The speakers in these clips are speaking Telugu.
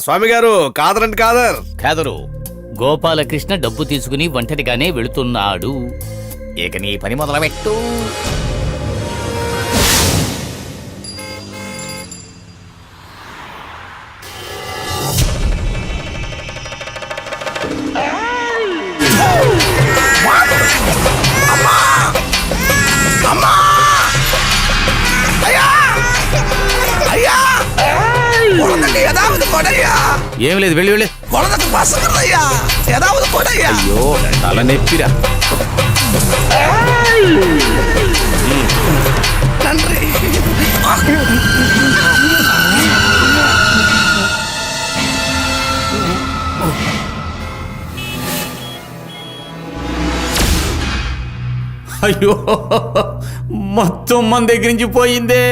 స్వామి గారు కాదరండి కాదరు. గోపాలకృష్ణ డబ్బు తీసుకుని ఒంటరిగానే వెళుతున్నాడు. ఇక నీ పని మొదలుపెట్టు. ఏం లేదు, వెళ్ళి వెళ్ళి. అయ్యో తల నెప్పిరా. అయ్యో మొత్తం మన దగ్గర నుంచి పోయిందే.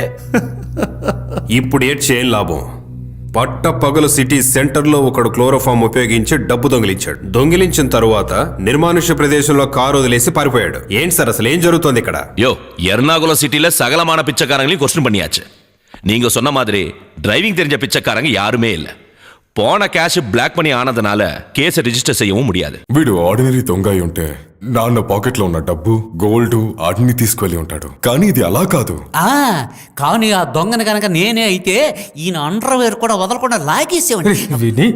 ఇప్పుడు ఏం లాభం? పట్ట పగలు సిటీ సెంటర్లో ఒకడు క్లోరోఫామ్ ఉపయోగించి డబ్బు దొంగిలించాడు. దొంగిలించిన తరువాత నిర్మానుష్య ప్రదేశంలో కారు వదిలేసి పారిపోయాడు. ఏంటి సార్ అసలు ఏం జరుగుతోంది ఇక్కడ? எர்ணாகுளம் சிட்டில சகலமான பிச்சைக்காரங்களையும் கொஸ்டின் பண்ணியாச்சு. நீங்க சொன்ன மாதிரி டிரைவிங் தெரிஞ்ச பிச்சைக்காரங்க யாருமே இல்ல. போன கேஷ் பிளாக் மணி ஆனதுனால கேஸ் రిజిస్టర్ చేయவும் முடியாது. వీడు ఆర్డినరీ దొంగ అయి ఉంటే నాన్న పాకెట్ లో ఉన్న డబ్బు గోల్డ్ అన్ని తీసుకెళ్లి ఉంటాడు. కానీ ఇది అలా కాదు. కానీ ఆ దొంగను కనుక నేనే అయితే ఈయన అండర్వేర్ కూడా వదలకుండా లాగేసేవాడిని.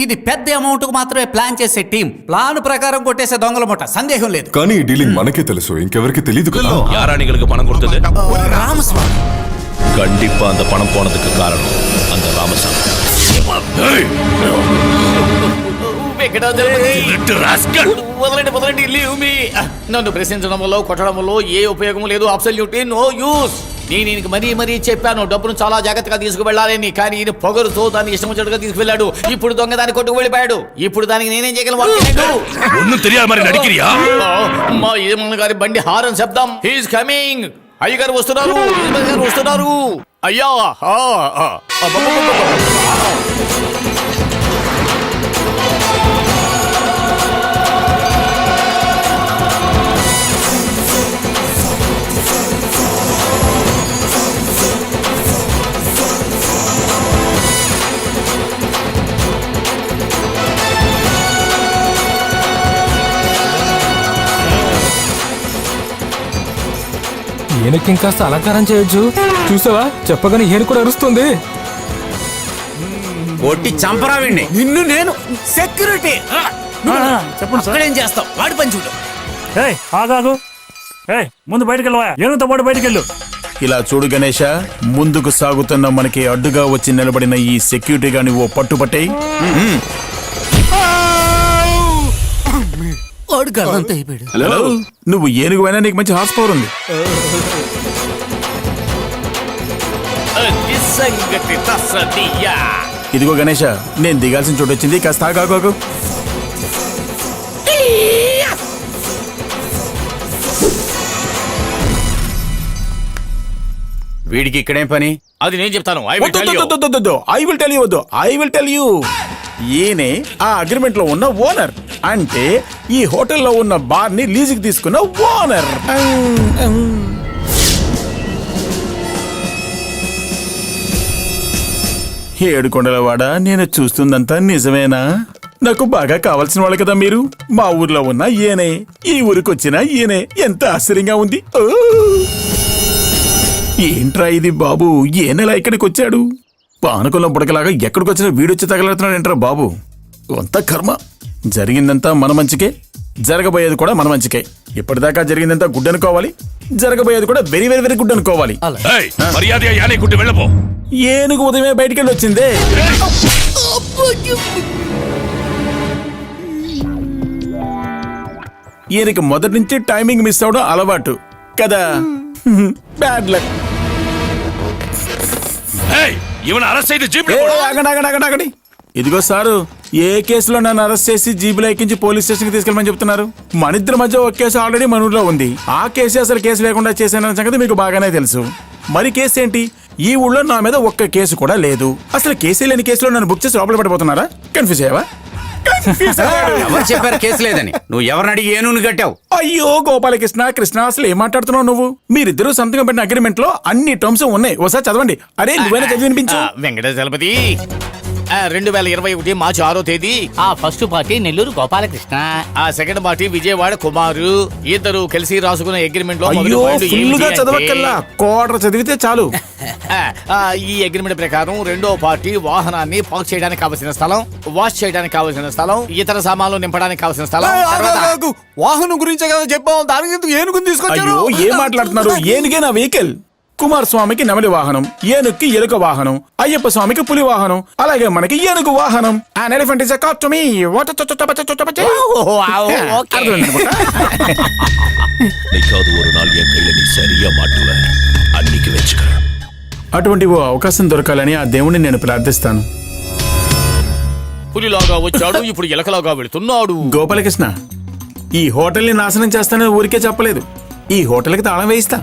ఇది పెద్ద అమౌంట్ కు మాత్రమే ప్లాన్ చేసే టీం. ప్లాన్ ప్రకారం కొట్టేసే దొంగల మూట, సందేహం లేదు. కానీ ఈ డీలింగ్ మనకే తెలుసు, ఇంకెవరికి తెలియదు కదా. யாராணிகளுக்கு பணம் கொடுத்தது? రామస్వామి. கண்டிப்பா அந்த பணம் போனதுக்கு காரணம் அந்த ராமசாமி. నన్ను ప్రశ్నించడంలో కొట్టడంలో ఏ ఉపయోగం లేదు. Absolutely no use. నేను మరీ చెప్పాను డబ్బును చాలా జాగ్రత్తగా తీసుకువెళ్ళాలని. కానీ ఈయన పొగరుతో దాన్ని ఇష్టం వచ్చినట్టుగా తీసుకువెళ్ళాడు. ఇప్పుడు దొంగ దాన్ని కొట్టుకు వెళ్ళిపోయాడు. ఇప్పుడు దానికి నేనేం చేయగలను? ఏమన్న గారి బండి హారన్ శబ్దం. He's coming. అయ్యగారు వస్తున్నారు. అయ్యా ఏనుకి ఇంకాస్త అలంకారం చేయొచ్చు. చూసావా, చెప్పగానే ఏను కూడా అరుస్తుంది. కొట్టి చంపరావండి. నిన్ను నేను సెక్యూరిటీ. అక్కడేం చేస్తావు? వాడి పని చూడు. ఆగాగు. ముందు బయటకెళ్ళవా, ఏనుగుతో పాటు బయటకెళ్ళు. ఇలా చూడు గణేష, ముందుకు సాగుతున్న మనకి అడ్డుగా వచ్చి నిలబడిన ఈ సెక్యూరిటీగా నువ్వు పట్టుపట్టే. హలో, నువ్వు ఏనుగు అయినా నీకు మంచి హార్స్ పవర్ ఉంది. ఇదిగో గణేష, నేను దిగాల్సిన చోటు వచ్చింది. కాస్త ఆగాగు. వీడికి ఇక్కడేం పని? అది నేను చెప్తాను. I will tell you. ఈయనే ఆ అగ్రిమెంట్ లో ఉన్న ఓనర్. అంటే ఈ హోటల్లో ఉన్న బార్ ని లీజుకి తీసుకున్న ఓనర్. ఏడుకొండలవాడ, నేను చూస్తుందంతా నిజమేనా? నాకు బాగా కావాల్సిన వాళ్ళు కదా మీరు. మా ఊర్లో ఉన్న ఈయనే, ఈ ఊరికొచ్చిన ఈయనే. ఎంత ఆశ్చర్యంగా ఉంది. ఏంట్రా ఇది బాబు? ఏ నెల ఇక్కడికి వచ్చాడు? పానకంలో పుడకలాగా ఎక్కడికొచ్చినా వీడొచ్చి తగలుతున్నాడు ఏంట్రా బాబు? అంత కర్మ. జరిగిందంతా మన మంచికే, జరగబోయేది కూడా మన మంచికే. ఇప్పటిదాకా జరిగిందంతా గుడ్ అనుకోవాలి, జరగబోయేది కూడా వెరీ వెరీ వెరీ గుడ్ అనుకోవాలి. ఏనుగు ఉదయమే బయటికెళ్ళి వచ్చిందే. ఈయనకి మొదటి నుంచి టైమింగ్ మిస్ అవడం అలవాటు కదా. Bad luck. ఇదిగో సారు, ఏ కేసులో నన్ను అరెస్ట్ చేసి జీబులో ఎక్కించి పోలీస్ స్టేషన్ కి తీసుకెళ్ళమని చెప్తున్నారు? మన ఇద్దరి మధ్య ఒక కేసు ఆల్రెడీ మన ఊర్లో ఉంది. ఆ కేసు అసలు కేసు లేకుండా చేశానన్న సంగతి మీకు బాగానే తెలుసు. మరి కేసు ఏంటి? ఈ ఊళ్ళో నా మీద ఒక్క కేసు కూడా లేదు. అసలు కేసే లేని కేసులో నన్ను బుక్ చేసి లోపల పడిపోతున్నారా? కన్ఫ్యూజ్ అయ్యావా? ఎవరు చెప్పారు కేసు లేదని? నువ్వు ఎవరిని అడిగి ఏనుగుని కట్టావు? అయ్యో గోపాలకృష్ణ కృష్ణ అసలు ఏం మాట్లాడుతున్నావు నువ్వు? మీరిద్దరూ సంతకం పెట్టిన అగ్రిమెంట్ లో అన్ని టర్మ్స్ ఉన్నాయి, ఒకసారి చదవండి. అరే నువ్వైనా చదివి వినిపించు. వెంకటేశ్వరపతి 2021 మార్చి 6వ తేదీ ఆ ఫస్ట్ పార్టీ నెల్లూరు గోపాలకృష్ణ, ఆ సెకండ్ పార్టీ విజయవాడ కుమారు ఇద్దరు కలిసి రాసుకున్న అగ్రిమెంట్ లో మొదటి అయ్యో పాయింట్ ఫుల్ గా ఏమిటి అంటే, చదవక్కల్లా, కోటర్ చదివితే చాలు. ఈ అగ్రిమెంట్ ప్రకారం రెండో పార్టీ వాహనాన్ని పార్క్ చేయడానికి కావాల్సిన స్థలం, వాష్ చేయడానికి కావాల్సిన స్థలం, ఇతర సామాన్లు నింపడానికి కావాల్సిన స్థలం, తర్వాత- వాహనం గురించే కదా చెప్పాం, దానికి ఏనుగుని తీసుకొచ్చారు. అయ్యో ఏం మాట్లాడుతున్నారు? ఏనుగే నా వెహికల్. కుమారస్వామికి నెమలి వాహనం, ఏనుగుకి ఎలుక వాహనం, అయ్యప్ప స్వామికి పులి వాహనం, అలాగే మనకి ఏనుగు వాహనం. An elephant is a car to me. Okay. நிக்காது ஒரு நாள் என் கையில நீ சரியா மாட்டுவ அன்னைக்கு வச்சுக்கிறேன். అటువంటి ఓ అవకాశం దొరకాలని ఆ దేవుణ్ణి నేను ప్రార్థిస్తాను. పులిలాగా వచ్చాడు, ఇప్పుడు ఎలకలాగా వెళుతున్నాడు. గోపాలకృష్ణ, ఈ హోటల్ని నాశనం చేస్తానని ఊరికే చెప్పలేదు. ఈ హోటల్కి తాళం వేయిస్తా.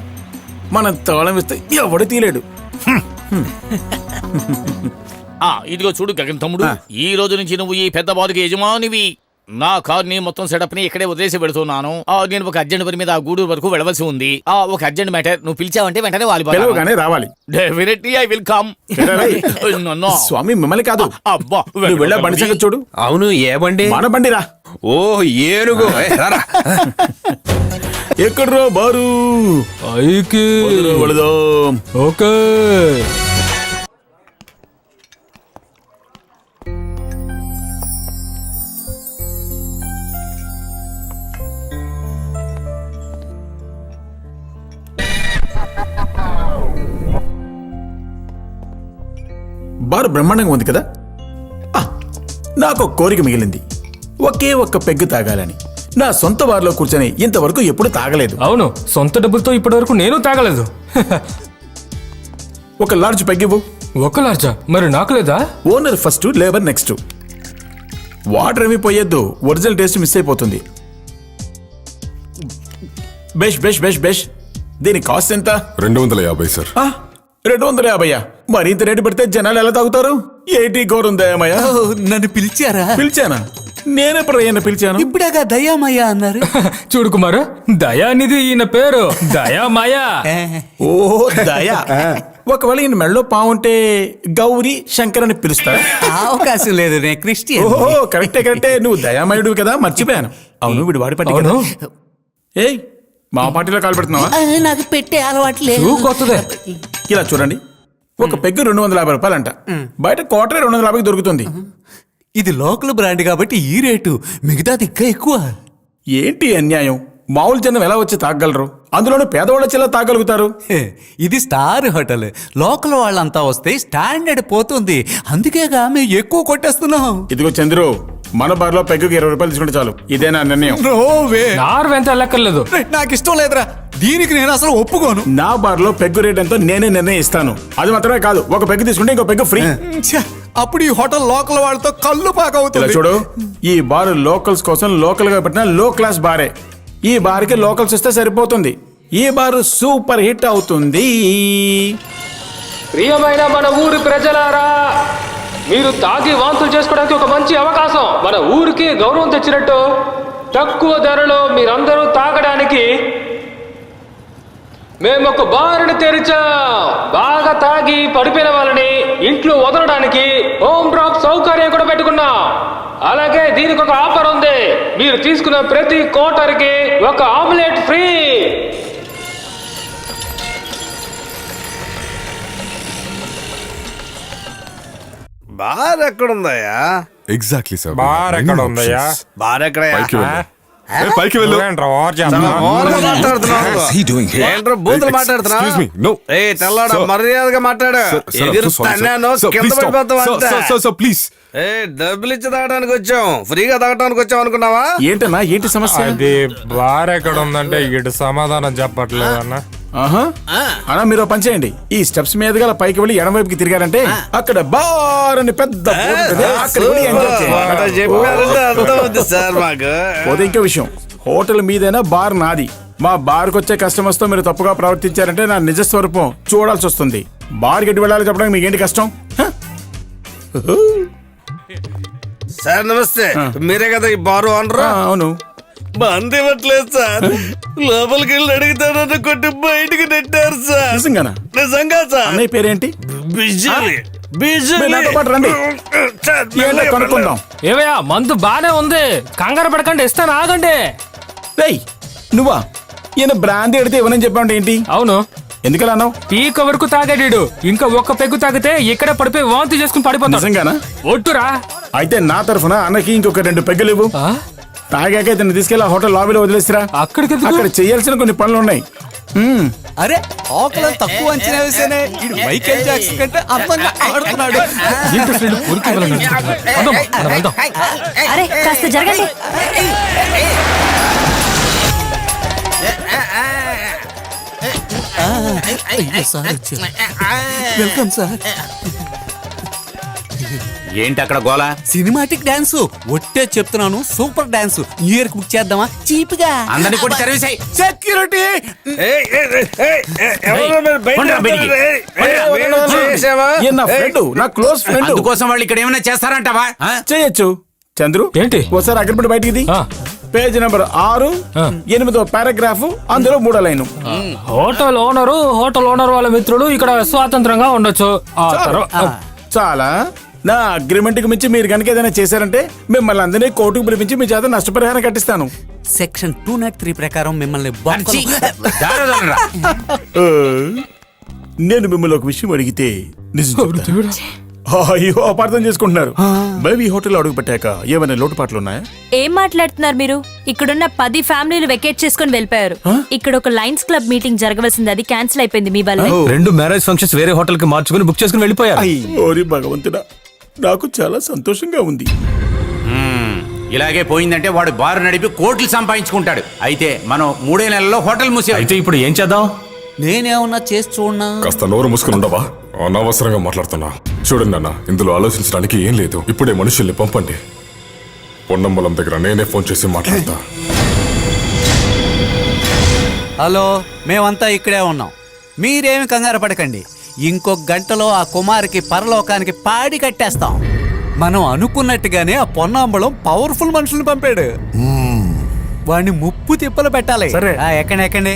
మనం తాళం వేస్తే ఎవడు తీలేడు. ఇదిగో చూడు గగన్ తమ్ముడు, ఈ రోజు నుంచి నువ్వు ఈ పెద్ద బాధకి యజమానివి. నా కార్ ని మొత్తం సెటప్ ని ఇక్కడే వదిలేసి పెడుతున్నాను. నేను ఒక అర్జెంట్ పని మీద గూడూరు వరకు వెళ్ళవలసి ఉంది. ఒక అర్జెంట్ మ్యాటర్, నువ్వు పిలిచావంటే వెంటనే పిలవగానే రావాలి. Definitely I will come. స్వామి మిమ్మల్ని కాదు, అబ్బా నువ్వు వెళ్ళే బండి సంగతి చూడు. అవును, ఏ బండి? మన బండిరా. ఓ ఏనుగు. రారా. ఎక్కడ్రో బారు? పైకి వెళదాం. ఓకే. బారు బ్రహ్మాండంగా ఉంది కదా. నాకు ఒక కోరిక మిగిలింది, ఒకే ఒక్క పెగ్గు తాగాలని. నా సొంత బార్లో కూర్చొని ఇంతవరకు ఎప్పుడు తాగలేదు. అవును, సొంత డబ్బులతో ఇప్పటి వరకు నేను తాగలేదు. ఒక లార్జ్ పెగ్గివ్వు. ఒక లార్జా? మరి నాకు లేదా? Owner first, labour next. Water ఏమి పోయొద్దు, ఒరిజినల్ టేస్ట్ మిస్ అయిపోతుంది. బెష్ బెష్ బెష్ బెష్. దీని కాస్ట్ ఎంత? 250 సార్. 250. మరి ఇంత రేటు పెడితే జనాలు ఎలా తాగుతారు? 80 గోరుం దయామయ్య. నన్ను పిలిచారా? పిలిచానా? నేనెప్పుడు అయ్యన్న పిలిచాను? ఇప్పుడేగా దయ్యామయ్య అన్నారు. చూడు కుమారు, దయా అనేది ఈయన పేరు, దయా మాయా. ఓ దయా. ఒకవేళ ఈయన మెళ్ళలో పావుంటే గౌరీ శంకర్ అని పిలుస్తారా? అవకాశం లేదు, నేను క్రిస్టియన్. ఓహో కరెక్టే. నువ్వు దయామయుడు కదా, మర్చిపోయాను. అవును, వీడు వాడి పట్టి. అవును. ఏయ్, మా పార్టీలో కాలు పెడుతున్నావా? నాకు పెట్టే అలవాటు లేదు. షూ కొత్తదే. ఇలా చూడండి, ఒక పెగ్గు 250 రూపాయలంట. బయట క్వార్టర్ 250 దొరుకుతుంది. ఇది లోకల్ బ్రాండ్ కాబట్టి ఈ రేటు, మిగతాది ఇంకా ఎక్కువ. ఏంటి అన్యాయం? మామూలు జనం ఎలా వచ్చి తాగలరు? అందులోనూ పేదవాళ్ళ చెల్ల తాగలుగుతారు. ఇది స్టార్ హోటల్, లోకల్ వాళ్ళంతా వస్తే స్టాండర్డ్ పోతుంది. అందుకేగా మేము ఎక్కువ కొట్టేస్తున్నాం. ఇదిగో చంద్రు, మన బార్లో పెగ్గుకి 20 రూపాయలు తీసుకుంటే చాలు. ఇదే నా నిర్ణయం. నారు ఎంత లెక్కర్లేదు. నాకు ఇష్టం లేదురా, దీనికి నేను అసలు ఒప్పుకోను. నా బార్లో పెగ్గు రేట్ ఎంతో నేనే నిర్ణయిస్తాను. అది మాత్రమే కాదు, ఒక పెగ్గు తీసుకుంటే ఇంకో పెగ్గు ఫ్రీ. అప్పుడు ఈ హోటల్ లోకల్ వాళ్ళతో కళ్ళు పాక ఇలా అవుతుంది. చూడు, ఈ బార్ లోకల్స్ కోసం లోకల్ గా పెట్టిన లో క్లాస్ బారే. ఈ బార్కి లోకల్స్ వస్తే సరిపోతుంది. ఈ బార్ సూపర్ హిట్ అవుతుంది. ప్రియమైన మన ఊరి ప్రజలారా, మీరు తాగి వాంతులు చేసుకోవడానికి ఒక మంచి అవకాశం. మన ఊరికి గౌరవం తెచ్చినట్టు తక్కువ ధరలో మీరందరూ తాగడానికి మేము ఒక బారుని తెరిచాం. బాగా తాగి పడిపోయిన వాళ్ళని ఇంట్లో వదలడానికి హోమ్ డ్రాప్ సౌకర్యం కూడా పెట్టుకున్నాం. అలాగే దీనికి ఒక ఆఫర్ ఉంది. మీరు తీసుకున్న ప్రతి క్వార్టర్కి ఒక ఆమ్లెట్ ఫ్రీ. బార్ ఎక్కడుందయ్యా? Exactly sir. బార్ ఎక్కడ ఉందయ్యా? బార్ ఎక్కడయ్యా? పైకి వెళ్ళు. ఏంట్రా బూతులు మాట్లాడుతున్నావు? Excuse me, no. ఏ తెల్లాడా, Sir. మర్యాదగా మాట్లాడు. Sir, I'm so sorry, ఎగిరిస్తాను, sir. కింద Please stop. పడిపోతావు అంతే. Sir, please. ఏ డబ్బులు ఇచ్చి తాగడానికి వచ్చాం, ఫ్రీగా తాగడానికి వచ్చాం అనుకున్నావా? ఏంటన్నా, ఏంటి సమస్య? అది బార్ ఎక్కడ ఉందంటే ఇటు సమాధానం చెప్పట్లేదు అన్న. ఆహా. అన్నా మీరు ఓ పని చేయండి, ఈ స్టెప్స్ మీదుగా అలా పైకి వెళ్ళి ఎడమ వైపుకి తిరిగారంటే అక్కడ బార్ అని పెద్ద బోర్డు ఉంటుంది. అక్కడికి వెళ్ళి ఎంజాయ్ చేయండి. అలా చెప్పారంటే అర్థం అవుతుంది సార్ మాకు. పోతే ఇంకో విషయం, హోటల్ మీదైనా బార్ నాది. మా బార్కి వచ్చే కస్టమర్స్ తో మీరు తప్పుగా ప్రవర్తించారంటే నా నిజ స్వరూపం చూడాల్సి వస్తుంది. బార్ గట్టి వెళ్ళాలి చెప్పడానికి మీకు ఏంటి కష్టం? సార్ నమస్తే మీరే కదా ఈ బారు అనరు అవును. బంద్ ఇవ్వట్లేదు సార్. లోపలికి వెళ్ళి అడుగుతానని కొట్టి బయటికి నెట్టారు సార్. నిజంగానా? నిజంగా సార్. అన్నయ్య పేరేంటి? బిజీ మీరు నాతో పాటు రండి. ఏంటో కనుక్కుందాం. ఏవయ్యా మందు బానే ఉంది, కంగారు పడకండి, ఇస్తాను, ఆగండి. రేయ్ నువ్వా? ఈయన బ్రాంతి ఎడితే ఇవ్వనని చెప్పాడు ఏంటి? అవును, ఎందుకలా అన్నావు? పీక వరకు తాగాడు. ఇంకా ఒక్క పెగ్గు తాగితే ఇక్కడ పడిపోయి వాంతి చేసుకుని పడిపోతాడు. నిజంగానా? ఒట్టురా. అయితే నా తరఫున అన్నకి ఇంకొక 2 పెగ్గలు ఇవ్వు. తాగాక ఇతను తీసుకెళ్ళి ఆ హోటల్ లాబీలో వదిలేసిరా. అక్కడికి అక్కడ చేయాల్సిన కొన్ని పనులు ఉన్నాయి. అరే ఆకులను తక్కువ అంచనా వేసేనే ఈడు మైకేల్ జాక్సన్ కంటే అందంగా ఆడుతున్నాడు. అరే కాస్త జరగండి. Welcome sir. ఏంటి అక్కడ గోల? సినిమాటిక్ డాన్స్ ఒట్టే చెప్తున్నాను, super dance. New year book చేద్దామా చీప్ గా? అందరినీ కొట్టి సర్వీస్ అయ్యి సెక్యూరిటీ ఈయన నా ఫ్రెండ్, నా క్లోజ్ ఫ్రెండ్. అందుకోసం వాళ్ళు ఇక్కడ ఏమైనా చేస్తారంటావా? చేయొచ్చు. చంద్రు ఏంటి? ఒకసారి అగ్రిమెంట్ బయటికి పేజ్ నెంబర్ 6 8వ పారాగ్రాఫ్, అందులో 3వ లైను. హోటల్ ఓనరు వాళ్ళ మిత్రులు ఇక్కడ స్వాతంత్రంగా ఉండొచ్చు. చాలా. నా అగ్రిమెంట్ కి మించి మీరు కనుక ఏదైనా చేశారంటే మిమ్మల్ని అందరినీ కోర్టుకు పిలిపించి మీ చేత నష్టపరిహారం కట్టిస్తాను. సెక్షన్ 203 ప్రకారం మిమ్మల్ని నేను మిమ్మల్ని ఒక విషయం అడిగితే నిజం చెప్తాను. అయ్యో అపార్థం చేసుకుంటున్నారు. మేబీ హోటల్ అడుగు పెట్టాక ఏమైనా లోటుపాట్లు ఉన్నాయా? ఏం మాట్లాడుతున్నారు మీరు? ఇక్కడున్న 10 ఫ్యామిలీలు వెకేట్ చేసుకుని వెళ్ళిపోయారు. ఇక్కడ ఒక లయన్స్ క్లబ్ మీటింగ్ జరగవలసింది, అది క్యాన్సిల్ అయిపోయింది మీ వల్ల. 2 మ్యారేజ్ ఫంక్షన్స్ వేరే హోటల్ కి మార్చుకుని బుక్ చేసుకుని వెళ్ళిపోయారు. ఓరి భగవంతుడా, నాకు చాలా సంతోషంగా ఉంది. ఇలాగే పోయిందంటే వాడు బారు నడిపి కోట్లు సంపాదించుకుంటాడు. అయితే మనం 3 నెలల్లో హోటల్ మూసే. అయితే ఇప్పుడు ఏం చేద్దాం? నేనేమన్నా చేసి చూడనా? కాస్త నోరు మూసుకుని ఉండవా? అనవసరంగా మాట్లాడుతున్నా. చూడండి అన్న, ఇందులో ఆలోచించడానికి ఏం లేదు. ఇప్పుడే మనుషుల్ని పంపండి. పొన్నమ్మలం దగ్గర నేనే ఫోన్ చేసి మాట్లాడతా. హలో, మేమంతా ఇక్కడే ఉన్నాం. మీరేమి కంగారు పడకండి. ఇంకొక గంటలో ఆ కుమారికి పరలోకానికి పాడి కట్టేస్తాం. మనం అనుకున్నట్టుగానే ఆ పొన్నాంబళం పవర్ఫుల్ మనుషుల్ని పంపాడు. వాడిని ముప్పు తిప్పలు పెట్టాలి. ఎక్కండి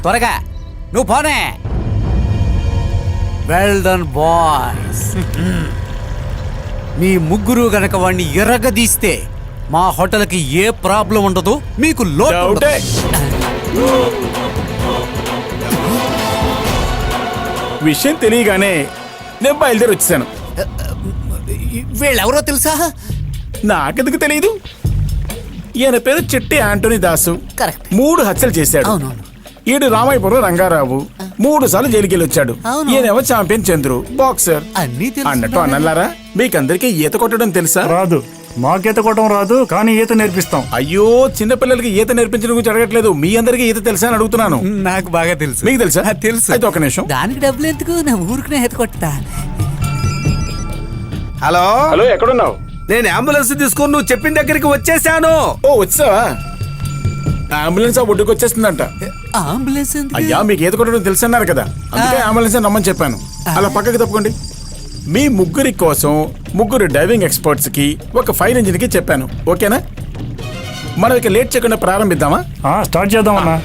త్వరగా. నువ్వు పోనే. Well done boys. మీ ముగ్గురు గనక వాడిని ఎర్రగదీస్తే మా హోటల్కి ఏ ప్రాబ్లం ఉండదు, మీకు లోటు ఉండదు. విషయం తెలియగానే నేను బయలుదేరి వచ్చేసాను. వీళ్ళెవరో తెలుసా? నాకెందుకు తెలియదు. ఈయన పేరు చిట్టి ఆంటోనీ దాసు. కరెక్ట్. 3 హత్యలు చేశాడు. అవునవును. ఈడు రామాయపురం రంగారావు 3 సార్లు జైలుకి వెళ్ళి వచ్చాడు. అవును. ఈయనేమో ఛాంపియన్ చంద్రు, బాక్సర్. అన్నీ తెలుసు. అన్నట్టు అన్నలారా, మీకందరికీ ఈత కొట్టడం తెలుసా? రాదు. మాకీత కొట్టడం రాదు, కానీ ఈత నేర్పిస్తాం. అయ్యో, చిన్నపిల్లలకి ఈత నేర్పించడం గురించి అడగట్లేదు. మీ అందరికీ ఈత తెలుసా అని అడుగుతున్నాను. నాకు బాగా తెలుసు. మీకు తెలుసా? తెలుసు. అయితే ఒక నిమిషం. దానికి డబ్బులు ఎందుకు? నా ఊరికి ఈత కొట్టా. హలో హలో, ఎక్కడున్నావు? నేను అంబులెన్స్ తీసుకొని నువ్వు చెప్పిన దగ్గరికి వచ్చేసాను. ఓ వచ్చావా? అంబులెన్స్ ఆ ఒడ్డుకు వచ్చేస్తుందంట. అంబులెన్స్ ఎందుకు? అయ్యా, మీకు ఈత కొట్టడం తెలుసు అన్నారు కదా, అందుకే అంబులెన్స్ నమ్మని చెప్పాను. అలా పక్కకి తప్పుకోండి. మీ ముగ్గురి కోసం 3 డైవింగ్ ఎక్స్పర్ట్స్ కి ఒక ఫైర్ ఇంజిన్ కి చెప్పాను. ఓకేనా? మనం ఇక లేట్ చేయకుండా ప్రారంభిద్దామా? స్టార్ట్ చేద్దామన్నా.